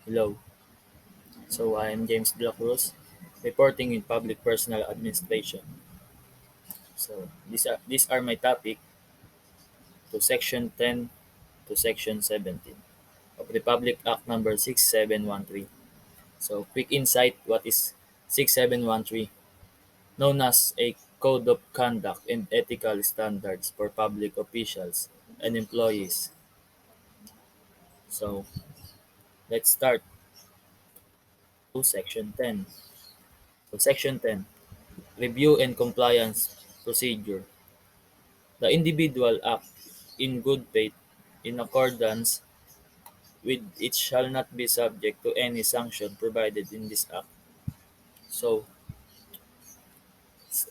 Hello. So I am James De La Cruz, reporting in Public Personnel Administration. So these are my topic to Section 10 to Section 17 of Republic Act Number 6713. So quick insight: what is 6713? Known as a Code of Conduct and Ethical Standards for Public Officials and Employees. So let's start to Section 10. So Section 10: Review and Compliance Procedure. The individual act in good faith in accordance with it shall not be subject to any sanction provided in this act. So,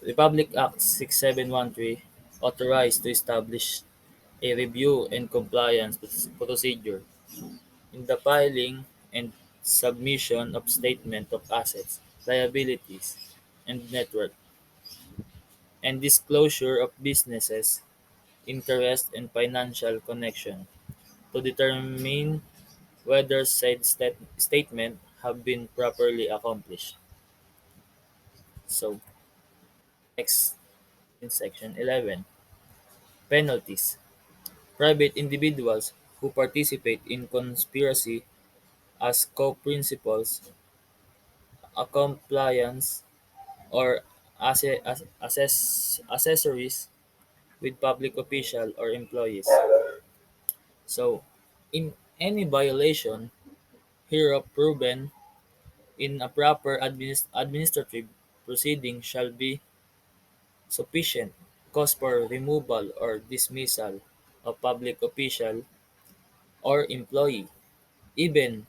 Republic Act 6713 authorized to establish a review and compliance procedure in the filing and submission of statement of assets, liabilities, and net worth, and disclosure of businesses, interest, and financial connection to determine whether said statement have been properly accomplished. So, next in section 11, penalties. Private individuals who participate in conspiracy as co-principals, compliance, or accessories with public official or employees. So, in any violation hereof proven in a proper administrative proceeding shall be sufficient cause for removal or dismissal of public official or employee, even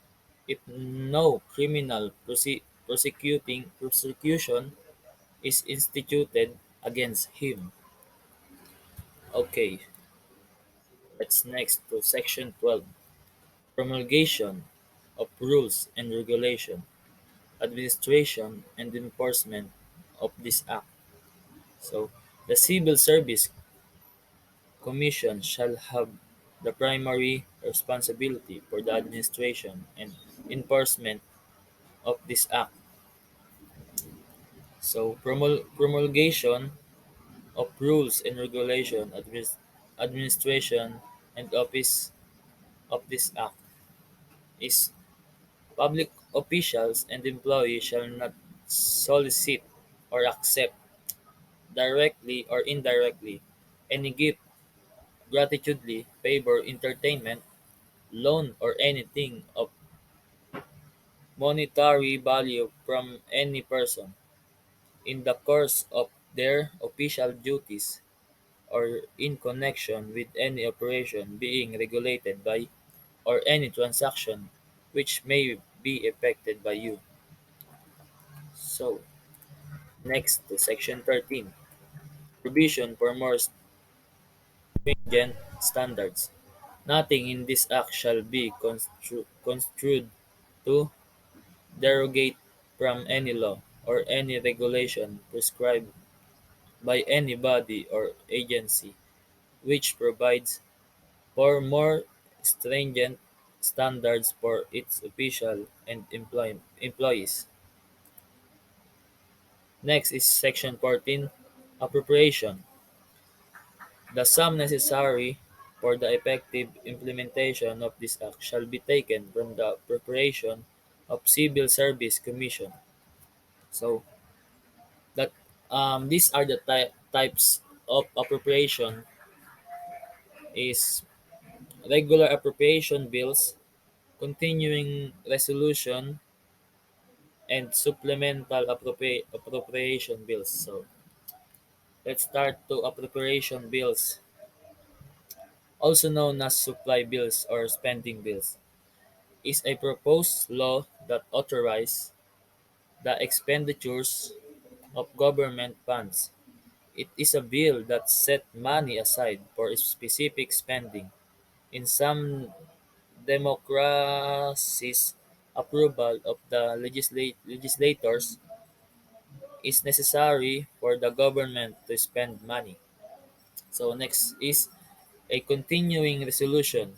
if no criminal prosecution is instituted against him. Okay, let's next to section 12. Promulgation of rules and regulation, administration and enforcement of this act. So, the Civil Service Commission shall have the primary responsibility for the administration and enforcement of this act. So, promulgation of rules and regulation, administration, and office of this act is public officials and employees shall not solicit or accept directly or indirectly any gift, gratuitously, favor, entertainment, loan, or anything of monetary value from any person in the course of their official duties or in connection with any operation being regulated by or any transaction which may be affected by you. So, next to section 13, provision for more stringent standards. Nothing in this act shall be construed to derogate from any law or any regulation prescribed by any body or agency which provides for more stringent standards for its official and employees. Next is section 14, appropriation. The sum necessary for the effective implementation of this act shall be taken from the appropriation of Civil Service Commission. So that these are the types of appropriation is regular appropriation bills, continuing resolution, and supplemental appropriation bills. So let's start to appropriation bills, also known as supply bills or spending bills, is a proposed law that authorizes the expenditures of government funds. It is a bill that set money aside for specific spending. In some democracies, approval of the legislators is necessary for the government to spend money. So next is a continuing resolution.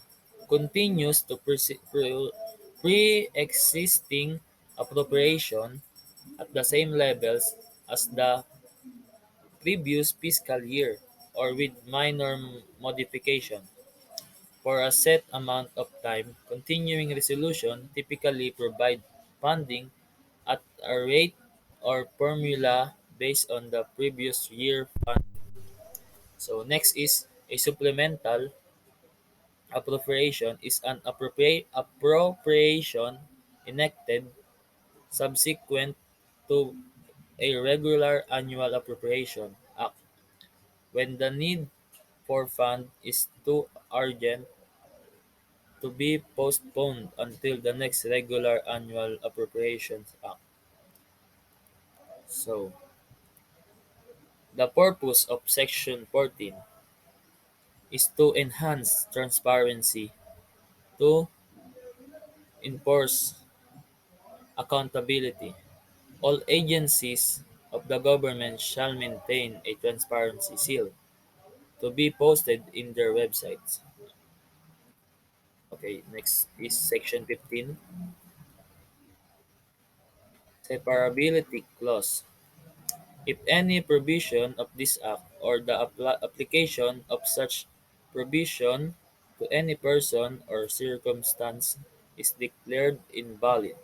Continues to pre-existing appropriation at the same levels as the previous fiscal year or with minor modification for a set amount of time. Continuing resolution typically provide funding at a rate or formula based on the previous year fund. So next is a supplemental appropriation is an appropriation enacted subsequent to a regular annual appropriation act when the need for fund is too urgent to be postponed until the next regular annual appropriations act. So, the purpose of Section 14 is to enhance transparency, to enforce accountability. All agencies of the government shall maintain a transparency seal to be posted in their websites. Okay, next is Section 15, Separability Clause. If any provision of this Act or the application of such provision to any person or circumstance is declared invalid,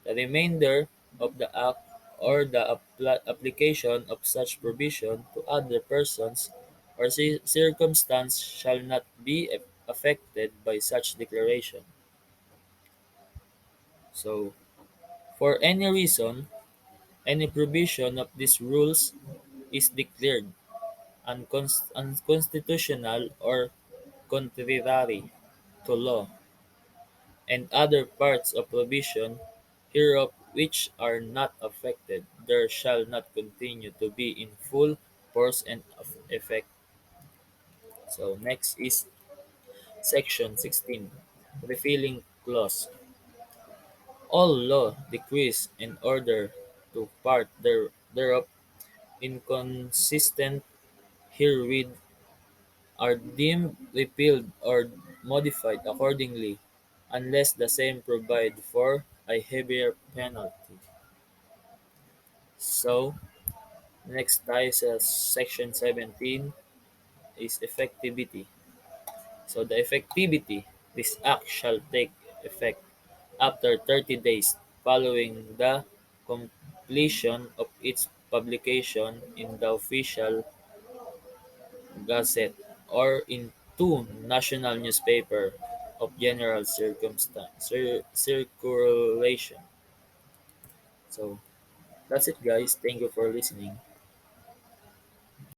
the remainder of the Act or the application of such provision to other persons or circumstance shall not be affected by such declaration. So, for any reason, any provision of these rules is declared unconstitutional or contrary to law, and other parts of provision hereof which are not affected, there shall not continue to be in full force and effect. So next is Section 16, Repealing Clause. All law, decrees, and order to part thereof inconsistent herewith are deemed repealed or modified accordingly, unless the same provide for a heavier penalty. So, next tayo sa Section 17 is effectivity. So, the effectivity, this act shall take effect after 30 days following the completion of its publication in the official Gazette or in two national newspaper of general circulation. So that's it guys. Thank you for listening.